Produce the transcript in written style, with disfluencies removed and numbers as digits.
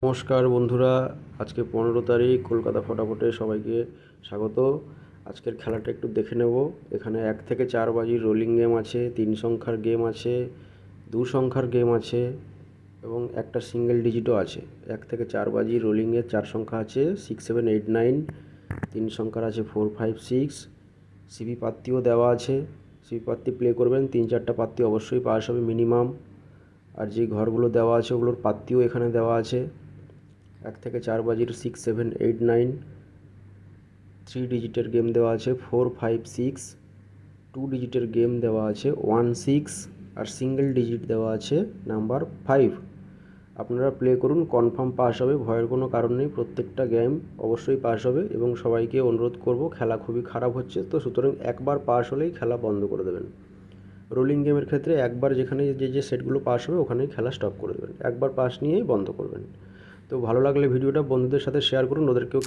নমস্কার বন্ধুরা, আজকে 15 তারিখ কলকাতা ফটাফটে সবাইকে স্বাগত। আজকের খেলাটা একটু দেখে নেব। এখানে 1 থেকে 4 বাজির রোলিং গেম আছে, 3 সংখ্যার গেম আছে, 2 সংখ্যার গেম আছে এবং একটা সিঙ্গেল ডিজিটও আছে। 1 থেকে 4 বাজি রোলিংয়ের 4 সংখ্যা আছে 6, 7, 8, 9, 3 সংখ্যার আছে 4, 5, 6। সিবি পাত্তিও দেওয়া আছে, সিবি পাত্তি প্লে করবেন, 3-4টা পাত্তি অবশ্যই পাস হবে মিনিমাম। আর যে ঘরগুলো দেওয়া আছে ওগুলোর পাত্তিও এখানে দেওয়া আছে। 1 থেকে 4 বাজির 6, 7, 8, 9, 3 ডিজিটের গেম দেওয়া আছে 4, 5, 6, 2 ডিজিটের গেম দেওয়া আছে 1, 6 আর সিঙ্গেল ডিজিট দেওয়া আছে নাম্বার 5। আপনারা প্লে করুন, কনফার্ম পাস হবে, ভয়ের কোনো কারণ নেই। প্রত্যেকটা গেম অবশ্যই পাস হবে এবং সবাইকে অনুরোধ করব, খেলা খুবই খারাপ হচ্ছে তো, সুতরাং একবার পাস হলেই খেলা বন্ধ করে দেবেন। রোলিং গেমের ক্ষেত্রে একবার যেখানে যে সেটগুলো পাস হবে ওখানেই খেলা স্টপ করে দেবেন, একবার পাস নিয়েই বন্ধ করবেন। তো ভালো লাগলে ভিডিওটা বন্ধুদের সাথে শেয়ার করুন, ওদেরকেও